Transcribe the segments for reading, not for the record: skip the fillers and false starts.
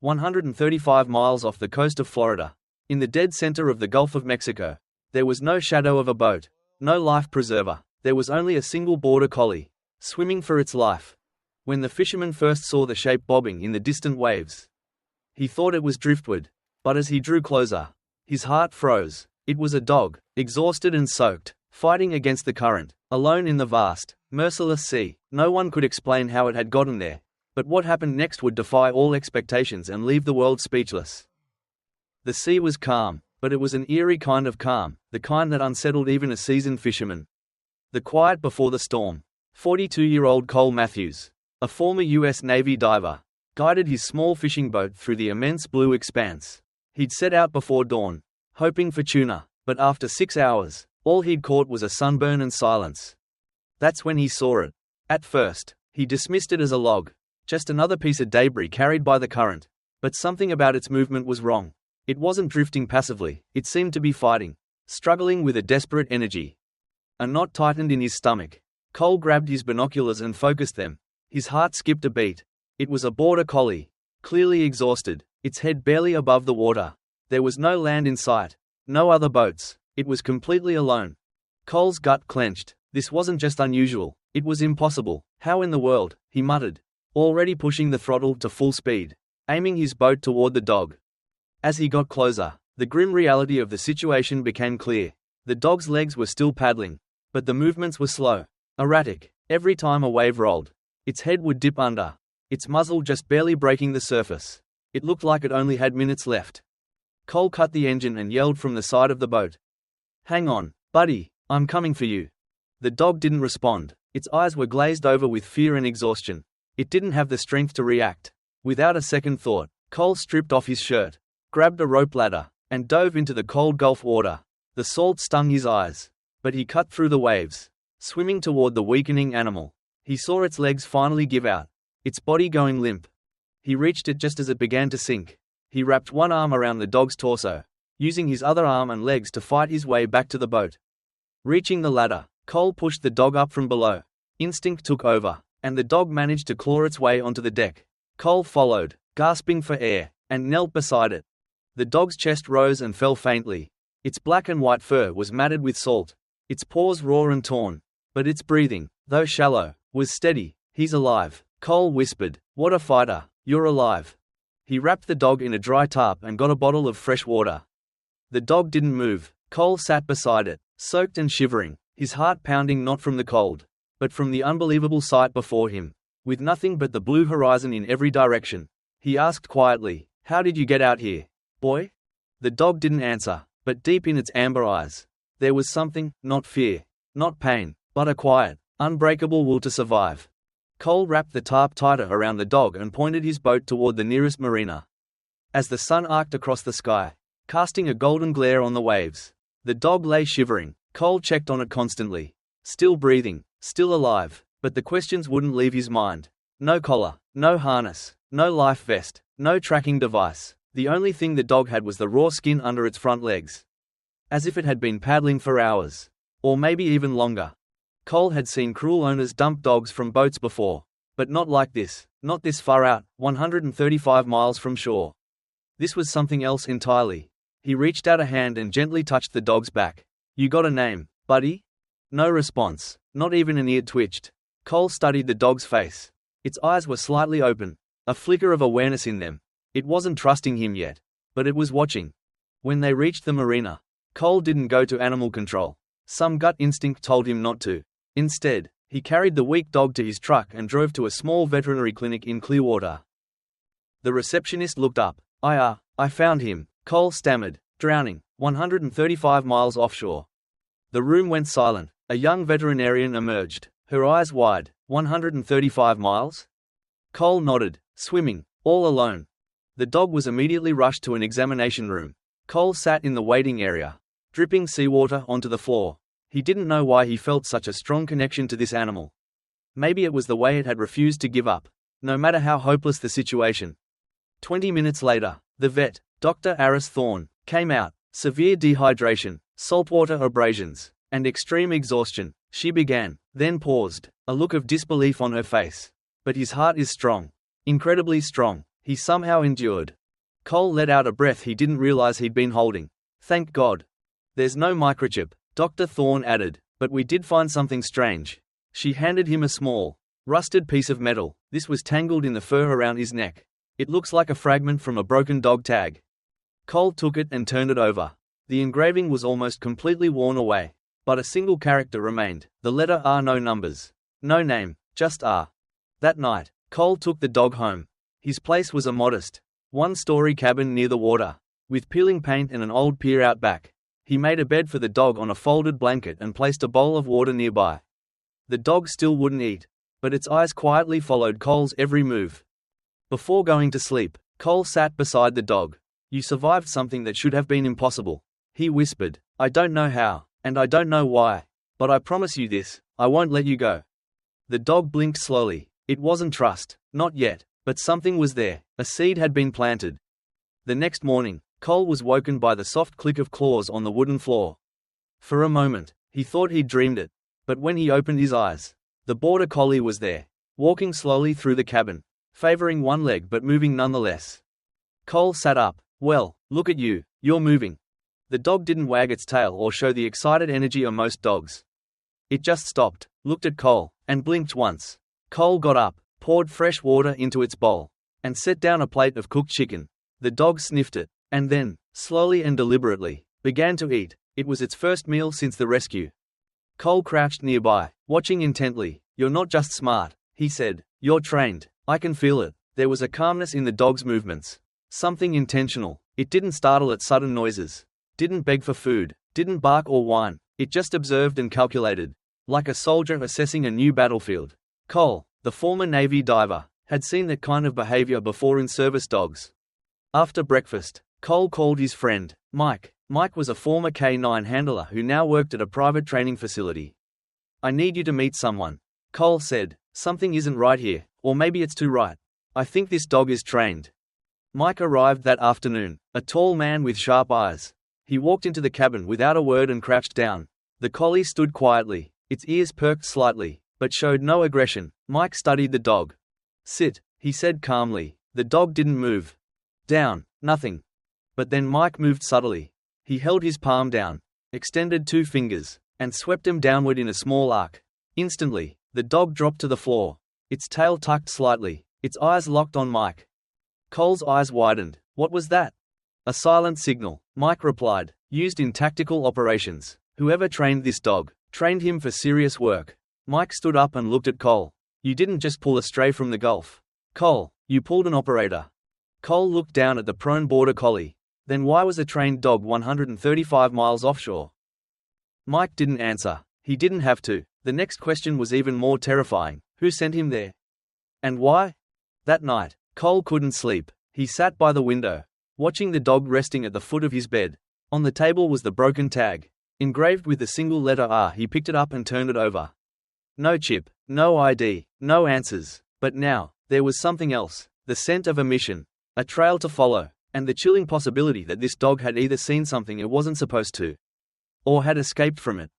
135 miles off the coast of Florida. In the dead center of the Gulf of Mexico. There was no shadow of a boat, no life preserver. There was only a single border collie, swimming for its life. When the fisherman first saw the shape bobbing in the distant waves, he thought it was driftwood, but as he drew closer, his heart froze. It was a dog, exhausted and soaked, fighting against the current, alone in the vast, merciless sea. No one could explain how it had gotten there, but what happened next would defy all expectations and leave the world speechless. The sea was calm, but it was an eerie kind of calm, the kind that unsettled even a seasoned fisherman. The quiet before the storm. 42-year-old Cole Matthews, a former U.S. Navy diver, guided his small fishing boat through the immense blue expanse. He'd set out before dawn, hoping for tuna, but after 6 hours, all he'd caught was a sunburn and silence. That's when he saw it. At first, he dismissed it as a log, just another piece of debris carried by the current. But something about its movement was wrong. It wasn't drifting passively, it seemed to be fighting, struggling with a desperate energy. A knot tightened in his stomach. Cole grabbed his binoculars and focused them. His heart skipped a beat. It was a border collie, clearly exhausted, its head barely above the water. There was no land in sight, no other boats. It was completely alone. Cole's gut clenched. This wasn't just unusual, it was impossible. How in the world, he muttered, already pushing the throttle to full speed, aiming his boat toward the dog. As he got closer, the grim reality of the situation became clear. The dog's legs were still paddling, but the movements were slow, erratic. Every time a wave rolled, its head would dip under, its muzzle just barely breaking the surface. It looked like it only had minutes left. Cole cut the engine and yelled from the side of the boat. "Hang on, buddy, I'm coming for you." The dog didn't respond. Its eyes were glazed over with fear and exhaustion. It didn't have the strength to react. Without a second thought, Cole stripped off his shirt, grabbed a rope ladder, and dove into the cold Gulf water. The salt stung his eyes, but he cut through the waves, swimming toward the weakening animal. He saw its legs finally give out, its body going limp. He reached it just as it began to sink. He wrapped one arm around the dog's torso, using his other arm and legs to fight his way back to the boat. Reaching the ladder, Cole pushed the dog up from below. Instinct took over, and the dog managed to claw its way onto the deck. Cole followed, gasping for air, and knelt beside it. The dog's chest rose and fell faintly. Its black and white fur was matted with salt, its paws raw and torn. But its breathing, though shallow, was steady. "He's alive," Cole whispered. "What a fighter, you're alive." He wrapped the dog in a dry tarp and got a bottle of fresh water. The dog didn't move. Cole sat beside it, soaked and shivering, his heart pounding not from the cold, but from the unbelievable sight before him. With nothing but the blue horizon in every direction, he asked quietly, "How did you get out here, boy?" The dog didn't answer, but deep in its amber eyes, there was something, not fear, not pain, but a quiet, unbreakable will to survive. Cole wrapped the tarp tighter around the dog and pointed his boat toward the nearest marina. As the sun arced across the sky, casting a golden glare on the waves, the dog lay shivering. Cole checked on it constantly. Still breathing, still alive, but the questions wouldn't leave his mind. No collar, no harness, no life vest, no tracking device. The only thing the dog had was the raw skin under its front legs. As if it had been paddling for hours. Or maybe even longer. Cole had seen cruel owners dump dogs from boats before. But not like this, not this far out, 135 miles from shore. This was something else entirely. He reached out a hand and gently touched the dog's back. "You got a name, buddy?" No response, not even an ear twitched. Cole studied the dog's face. Its eyes were slightly open, a flicker of awareness in them. It wasn't trusting him yet, but it was watching. When they reached the marina, Cole didn't go to animal control. Some gut instinct told him not to. Instead, he carried the weak dog to his truck and drove to a small veterinary clinic in Clearwater. The receptionist looked up. I found him," Cole stammered, drowning, 135 miles offshore. The room went silent. A young veterinarian emerged, her eyes wide. 135 miles? Cole nodded, swimming, all alone. The dog was immediately rushed to an examination room. Cole sat in the waiting area, dripping seawater onto the floor. He didn't know why he felt such a strong connection to this animal. Maybe it was the way it had refused to give up, no matter how hopeless the situation. 20 minutes later, the vet, Dr. Aris Thorne, came out. Severe dehydration, saltwater abrasions, and extreme exhaustion, she began, then paused, a look of disbelief on her face. "But his heart is strong. Incredibly strong," He somehow endured. Cole let out a breath he didn't realize he'd been holding. Thank God. There's no microchip, Dr. Thorne added, but we did find something strange. She handed him a small, rusted piece of metal. This was tangled in the fur around his neck. It looks like a fragment from a broken dog tag. Cole took it and turned it over. The engraving was almost completely worn away, but a single character remained, the letter R. No numbers. No name, just R. That night, Cole took the dog home. His place was a modest, one-story cabin near the water, with peeling paint and an old pier out back. He made a bed for the dog on a folded blanket and placed a bowl of water nearby. The dog still wouldn't eat, but its eyes quietly followed Cole's every move. Before going to sleep, Cole sat beside the dog. You survived something that should have been impossible, he whispered. I don't know how, and I don't know why, but I promise you this, I won't let you go. The dog blinked slowly. It wasn't trust, not yet, but something was there, a seed had been planted. The next morning, Cole was woken by the soft click of claws on the wooden floor. For a moment, he thought he'd dreamed it, but when he opened his eyes, the Border Collie was there, walking slowly through the cabin, favoring one leg but moving nonetheless. Cole sat up. Well, look at you, you're moving. The dog didn't wag its tail or show the excited energy of most dogs. It just stopped, looked at Cole, and blinked once. Cole got up, poured fresh water into its bowl, and set down a plate of cooked chicken. The dog sniffed it, and then, slowly and deliberately, began to eat. It was its first meal since the rescue. Cole crouched nearby, watching intently. You're not just smart, he said. You're trained. I can feel it. There was a calmness in the dog's movements. Something intentional. It didn't startle at sudden noises. Didn't beg for food. Didn't bark or whine. It just observed and calculated. Like a soldier assessing a new battlefield. Cole, the former Navy diver, had seen that kind of behavior before in service dogs. After breakfast, Cole called his friend, Mike. Mike was a former K9 handler who now worked at a private training facility. I need you to meet someone, Cole said. Something isn't right here, or maybe it's too right. I think this dog is trained. Mike arrived that afternoon, a tall man with sharp eyes. He walked into the cabin without a word and crouched down. The collie stood quietly, its ears perked slightly, but showed no aggression. Mike studied the dog. Sit, he said calmly. The dog didn't move. Down, nothing. But then Mike moved subtly. He held his palm down, extended 2 fingers, and swept them downward in a small arc. Instantly, the dog dropped to the floor, its tail tucked slightly, its eyes locked on Mike. Cole's eyes widened. What was that? A silent signal, Mike replied, used in tactical operations. Whoever trained this dog, trained him for serious work. Mike stood up and looked at Cole. You didn't just pull a stray from the Gulf. Cole, you pulled an operator. Cole looked down at the prone Border Collie. Then why was a trained dog 135 miles offshore? Mike didn't answer. He didn't have to. The next question was even more terrifying. Who sent him there? And why? That night, Cole couldn't sleep. He sat by the window, watching the dog resting at the foot of his bed. On the table was the broken tag, engraved with the single letter R. He picked it up and turned it over. No chip, no ID, no answers. But now, there was something else. The scent of a mission. A trail to follow. And the chilling possibility that this dog had either seen something it wasn't supposed to, or had escaped from it.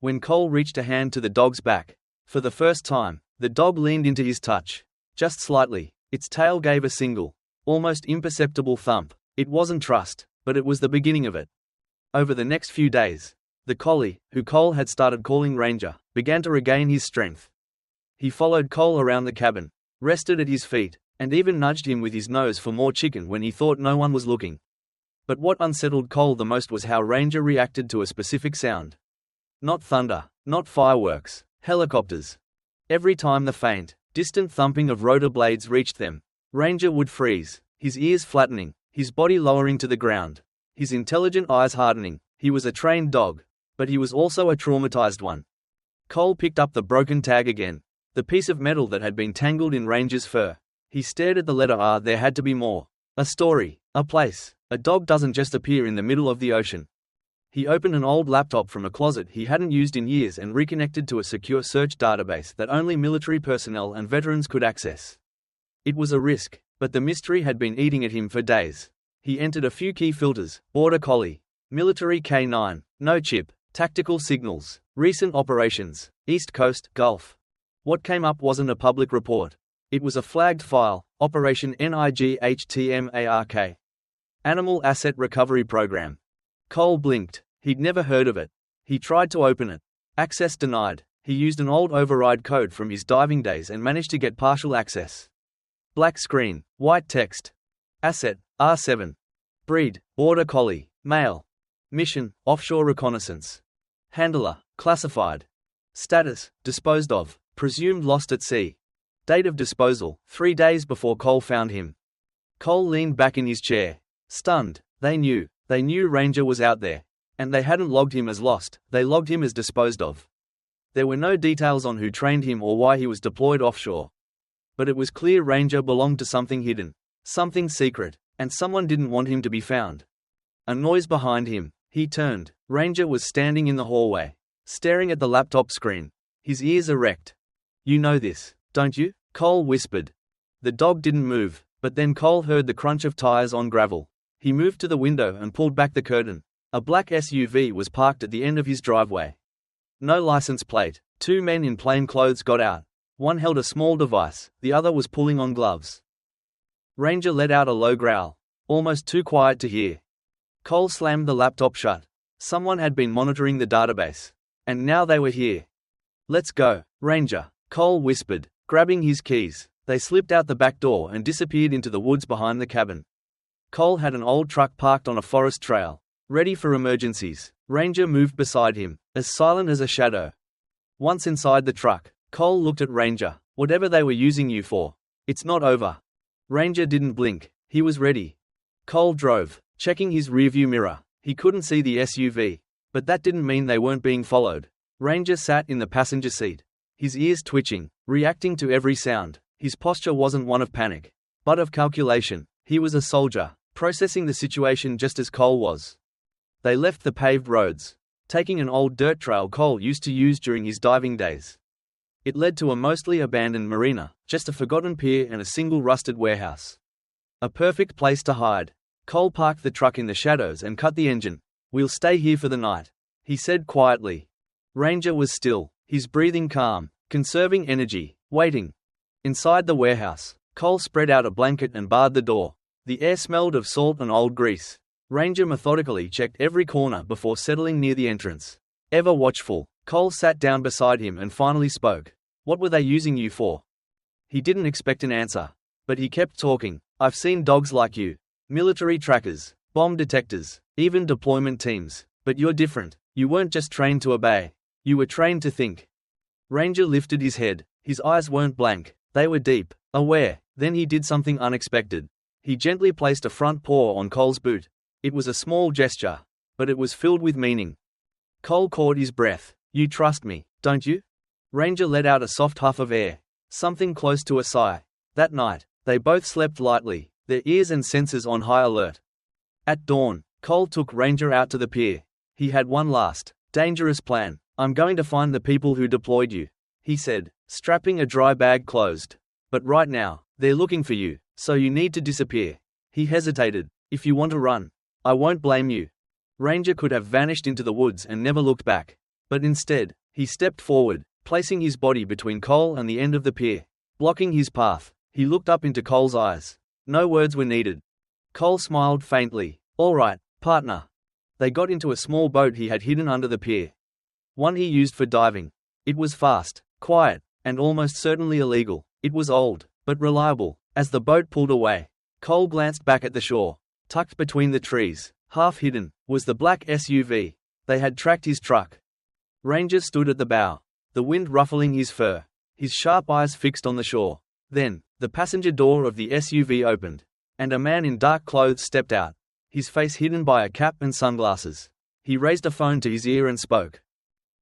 When Cole reached a hand to the dog's back, for the first time, the dog leaned into his touch. Just slightly, its tail gave a single, almost imperceptible thump. It wasn't trust, but it was the beginning of it. Over the next few days, the collie, who Cole had started calling Ranger, began to regain his strength. He followed Cole around the cabin, rested at his feet, and even nudged him with his nose for more chicken when he thought no one was looking. But what unsettled Cole the most was how Ranger reacted to a specific sound. Not thunder, not fireworks, helicopters. Every time the faint, distant thumping of rotor blades reached them, Ranger would freeze, his ears flattening, his body lowering to the ground, his intelligent eyes hardening. He was a trained dog, but he was also a traumatized one. Cole picked up the broken tag again, the piece of metal that had been tangled in Ranger's fur. He stared at the letter R. There had to be more. A story, a place. A dog doesn't just appear in the middle of the ocean. He opened an old laptop from a closet he hadn't used in years and reconnected to a secure search database that only military personnel and veterans could access. It was a risk, but the mystery had been eating at him for days. He entered a few key filters: Border Collie, military K9, no chip, tactical signals, recent operations, East Coast, Gulf. What came up wasn't a public report. It was a flagged file, Operation NIGHTMARK. Animal Asset Recovery Program. Cole blinked. He'd never heard of it. He tried to open it. Access denied. He used an old override code from his diving days and managed to get partial access. Black screen, white text. Asset, R7. Breed, Border Collie, male. Mission, offshore reconnaissance. Handler, classified. Status, disposed of, presumed lost at sea. Date of disposal, 3 days before Cole found him. Cole leaned back in his chair. Stunned. They knew Ranger was out there. And they hadn't logged him as lost, they logged him as disposed of. There were no details on who trained him or why he was deployed offshore. But it was clear Ranger belonged to something hidden, something secret, and someone didn't want him to be found. A noise behind him. He turned. Ranger was standing in the hallway, staring at the laptop screen, his ears erect. "You know this, don't you?" Cole whispered. The dog didn't move, but then Cole heard the crunch of tires on gravel. He moved to the window and pulled back the curtain. A black SUV was parked at the end of his driveway. No license plate. 2 men in plain clothes got out. One held a small device, the other was pulling on gloves. Ranger let out a low growl, almost too quiet to hear. Cole slammed the laptop shut. Someone had been monitoring the database. And now they were here. "Let's go, Ranger," Cole whispered, grabbing his keys. They slipped out the back door and disappeared into the woods behind the cabin. Cole had an old truck parked on a forest trail, ready for emergencies. Ranger moved beside him, as silent as a shadow. Once inside the truck, Cole looked at Ranger. "Whatever they were using you for, it's not over." Ranger didn't blink. He was ready. Cole drove, checking his rearview mirror. He couldn't see the SUV, but that didn't mean they weren't being followed. Ranger sat in the passenger seat, his ears twitching, reacting to every sound. His posture wasn't one of panic, but of calculation. He was a soldier, processing the situation just as Cole was. They left the paved roads, taking an old dirt trail Cole used to use during his diving days. It led to a mostly abandoned marina, just a forgotten pier and a single rusted warehouse. A perfect place to hide. Cole parked the truck in the shadows and cut the engine. "We'll stay here for the night," he said quietly. Ranger was still, his breathing calm, conserving energy, waiting. Inside the warehouse, Cole spread out a blanket and barred the door. The air smelled of salt and old grease. Ranger methodically checked every corner before settling near the entrance. Ever watchful, Cole sat down beside him and finally spoke. "What were they using you for?" He didn't expect an answer, but he kept talking. "I've seen dogs like you. Military trackers, bomb detectors, even deployment teams. But you're different. You weren't just trained to obey. You were trained to think." Ranger lifted his head. His eyes weren't blank. They were deep, aware. Then he did something unexpected. He gently placed a front paw on Cole's boot. It was a small gesture, but it was filled with meaning. Cole caught his breath. "You trust me, don't you?" Ranger let out a soft huff of air, something close to a sigh. That night, they both slept lightly, their ears and senses on high alert. At dawn, Cole took Ranger out to the pier. He had one last, dangerous plan. "I'm going to find the people who deployed you," he said, strapping a dry bag closed. "But right now, they're looking for you, so you need to disappear." He hesitated. "If you want to run, I won't blame you." Ranger could have vanished into the woods and never looked back. But instead, he stepped forward, placing his body between Cole and the end of the pier, blocking his path. He looked up into Cole's eyes. No words were needed. Cole smiled faintly. "All right, partner." They got into a small boat he had hidden under the pier. One he used for diving. It was fast, quiet, and almost certainly illegal. It was old, but reliable. As the boat pulled away, Cole glanced back at the shore. Tucked between the trees, half hidden, was the black SUV. They had tracked his truck. Ranger stood at the bow, the wind ruffling his fur, his sharp eyes fixed on the shore. Then, the passenger door of the SUV opened, and a man in dark clothes stepped out, his face hidden by a cap and sunglasses. He raised a phone to his ear and spoke.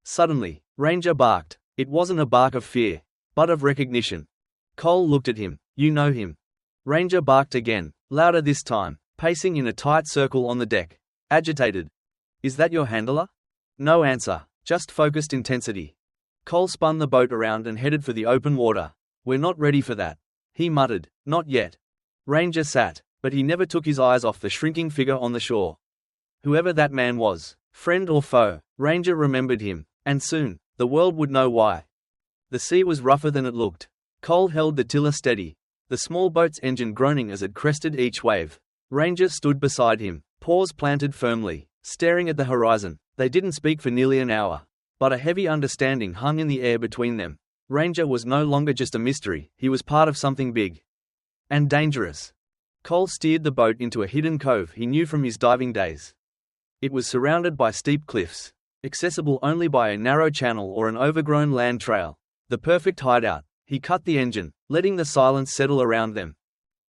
Suddenly, Ranger barked. It wasn't a bark of fear, but of recognition. Cole looked at him. "You know him." Ranger barked again, louder this time, pacing in a tight circle on the deck, agitated. "Is that your handler?" No answer, just focused intensity. Cole spun the boat around and headed for the open water. "We're not ready for that," he muttered. "Not yet." Ranger sat, but he never took his eyes off the shrinking figure on the shore. Whoever that man was, friend or foe, Ranger remembered him, and soon, the world would know why. The sea was rougher than it looked. Cole held the tiller steady, the small boat's engine groaning as it crested each wave. Ranger stood beside him, paws planted firmly, staring at the horizon. They didn't speak for nearly an hour, but a heavy understanding hung in the air between them. Ranger was no longer just a mystery, he was part of something big and dangerous. Cole steered the boat into a hidden cove he knew from his diving days. It was surrounded by steep cliffs, accessible only by a narrow channel or an overgrown land trail. The perfect hideout. He cut the engine, letting the silence settle around them.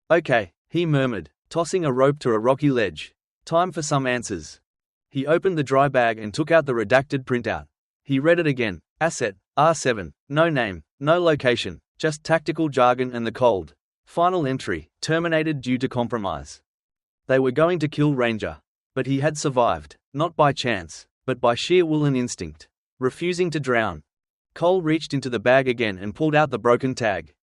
"Okay," he murmured, tossing a rope to a rocky ledge. "Time for some answers." He opened the dry bag and took out the redacted printout. He read it again. Asset, R7, no name, no location, just tactical jargon and the cold. Final entry, terminated due to compromise. They were going to kill Ranger. But he had survived, not by chance, but by sheer will and instinct. Refusing to drown. Cole reached into the bag again and pulled out the broken tag.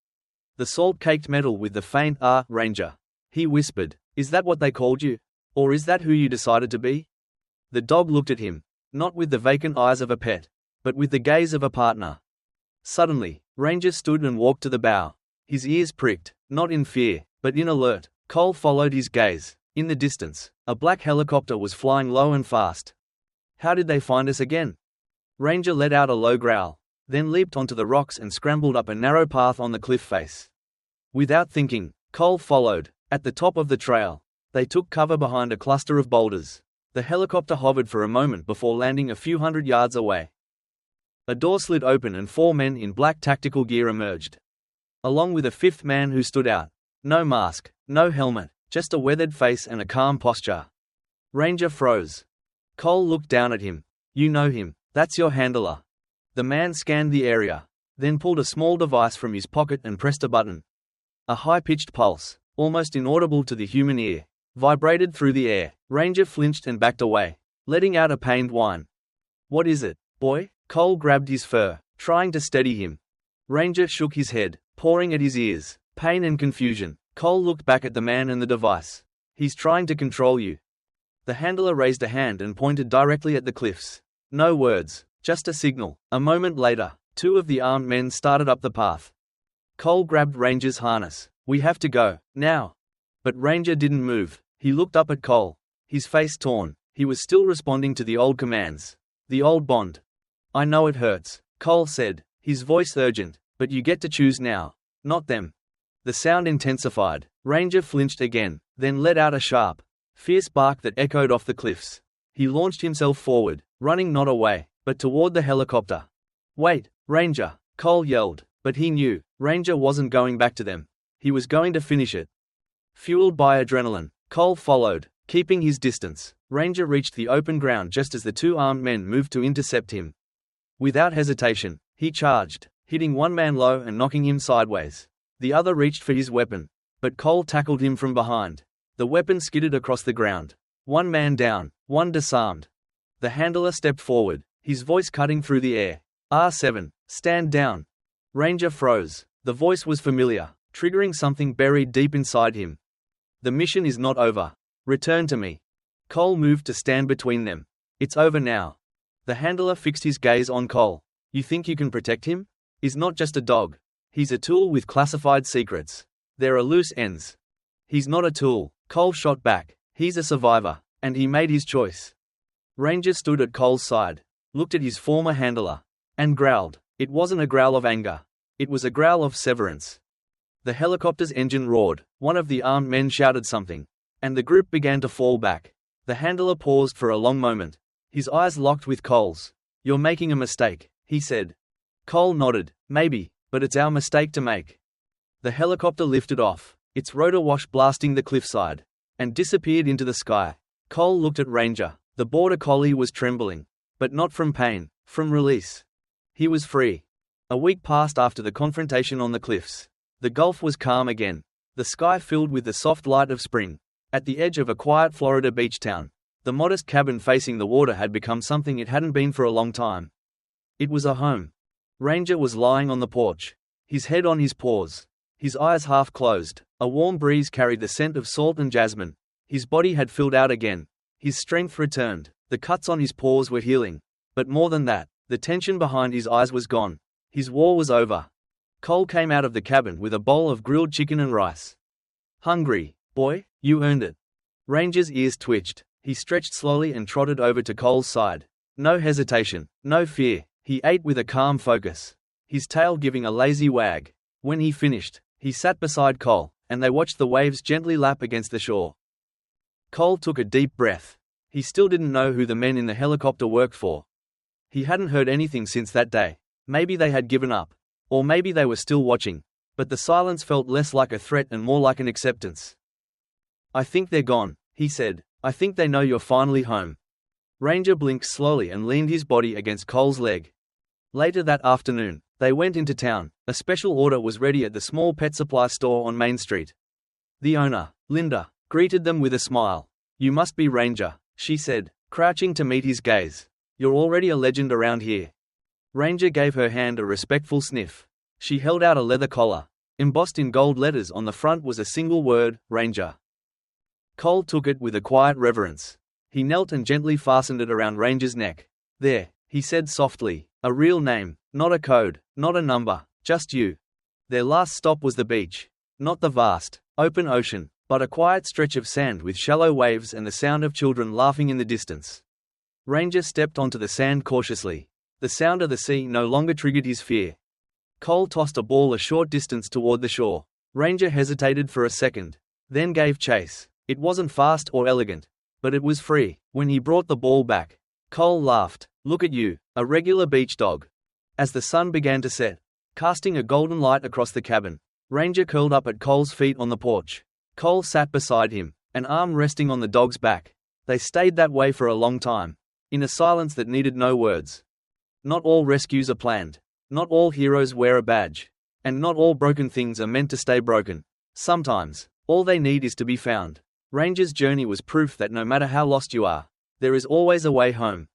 The salt-caked metal with the faint R, Ranger. He whispered, "Is that what they called you? Or is that who you decided to be?" The dog looked at him, not with the vacant eyes of a pet, but with the gaze of a partner. Suddenly, Ranger stood and walked to the bow. His ears pricked, not in fear, but in alert. Cole followed his gaze. In the distance, a black helicopter was flying low and fast. "How did they find us again?" Ranger let out a low growl, then leaped onto the rocks and scrambled up a narrow path on the cliff face. Without thinking, Cole followed. At the top of the trail, they took cover behind a cluster of boulders. The helicopter hovered for a moment before landing a few hundred yards away. A door slid open and 4 men in black tactical gear emerged, along with a 5th man who stood out. No mask, no helmet, just a weathered face and a calm posture. Ranger froze. Cole looked down at him. "You know him, that's your handler." The man scanned the area, then pulled a small device from his pocket and pressed a button. A high-pitched pulse, almost inaudible to the human ear, vibrated through the air. Ranger flinched and backed away, letting out a pained whine. "What is it, boy?" Cole grabbed his fur, trying to steady him. Ranger shook his head, pawing at his ears. Pain and confusion. Cole looked back at the man and the device. "He's trying to control you." The handler raised a hand and pointed directly at the cliffs. No words, just a signal. A moment later, 2 of the armed men started up the path. Cole grabbed Ranger's harness. "We have to go, now." But Ranger didn't move. He looked up at Cole, his face torn. He was still responding to the old commands. The old bond. "I know it hurts," Cole said, his voice urgent, "but you get to choose now, not them." The sound intensified. Ranger flinched again, then let out a sharp, fierce bark that echoed off the cliffs. He launched himself forward, running not away, but toward the helicopter. "Wait, Ranger!" Cole yelled, but he knew, Ranger wasn't going back to them. He was going to finish it. Fueled by adrenaline, Cole followed, keeping his distance. Ranger reached the open ground just as the 2 armed men moved to intercept him. Without hesitation, he charged, hitting one man low and knocking him sideways. The other reached for his weapon, but Cole tackled him from behind. The weapon skidded across the ground. One man down, one disarmed. The handler stepped forward, his voice cutting through the air. "R7, stand down." Ranger froze. The voice was familiar, triggering something buried deep inside him. "The mission is not over. Return to me." Cole moved to stand between them. "It's over now." The handler fixed his gaze on Cole. "You think you can protect him? He's not just a dog. He's a tool with classified secrets. There are loose ends." "He's not a tool," Cole shot back. "He's a survivor, and he made his choice." Ranger stood at Cole's side, looked at his former handler, and growled. It wasn't a growl of anger. It was a growl of severance. The helicopter's engine roared. One of the armed men shouted something, and the group began to fall back. The handler paused for a long moment. His eyes locked with Cole's. "You're making a mistake," he said. Cole nodded. "Maybe, but it's our mistake to make." The helicopter lifted off, its rotor wash blasting the cliffside, and disappeared into the sky. Cole looked at Ranger. The Border Collie was trembling, but not from pain, from release. He was free. A week passed after the confrontation on the cliffs. The Gulf was calm again, the sky filled with the soft light of spring. At the edge of a quiet Florida beach town, the modest cabin facing the water had become something it hadn't been for a long time. It was a home. Ranger was lying on the porch, his head on his paws, his eyes half closed. A warm breeze carried the scent of salt and jasmine. His body had filled out again. His strength returned. The cuts on his paws were healing. But more than that, the tension behind his eyes was gone. His war was over. Cole came out of the cabin with a bowl of grilled chicken and rice. "Hungry, boy? You earned it." Ranger's ears twitched. He stretched slowly and trotted over to Cole's side. No hesitation, no fear, he ate with a calm focus, his tail giving a lazy wag. When he finished, he sat beside Cole, and they watched the waves gently lap against the shore. Cole took a deep breath. He still didn't know who the men in the helicopter worked for. He hadn't heard anything since that day. Maybe they had given up. Or maybe they were still watching. But the silence felt less like a threat and more like an acceptance. "I think they're gone," he said. "I think they know you're finally home." Ranger blinked slowly and leaned his body against Cole's leg. Later that afternoon, they went into town. A special order was ready at the small pet supply store on Main Street. The owner, Linda, greeted them with a smile. "You must be Ranger," she said, crouching to meet his gaze. "You're already a legend around here." Ranger gave her hand a respectful sniff. She held out a leather collar. Embossed in gold letters on the front was a single word, Ranger. Cole took it with a quiet reverence. He knelt and gently fastened it around Ranger's neck. "There," he said softly, "a real name, not a code, not a number, just you." Their last stop was the beach. Not the vast, open ocean, but a quiet stretch of sand with shallow waves and the sound of children laughing in the distance. Ranger stepped onto the sand cautiously. The sound of the sea no longer triggered his fear. Cole tossed a ball a short distance toward the shore. Ranger hesitated for a second, then gave chase. It wasn't fast or elegant, but it was free. When he brought the ball back, Cole laughed. "Look at you, a regular beach dog." As the sun began to set, casting a golden light across the cabin, Ranger curled up at Cole's feet on the porch. Cole sat beside him, an arm resting on the dog's back. They stayed that way for a long time, in a silence that needed no words. Not all rescues are planned. Not all heroes wear a badge. And not all broken things are meant to stay broken. Sometimes, all they need is to be found. Ranger's journey was proof that no matter how lost you are, there is always a way home.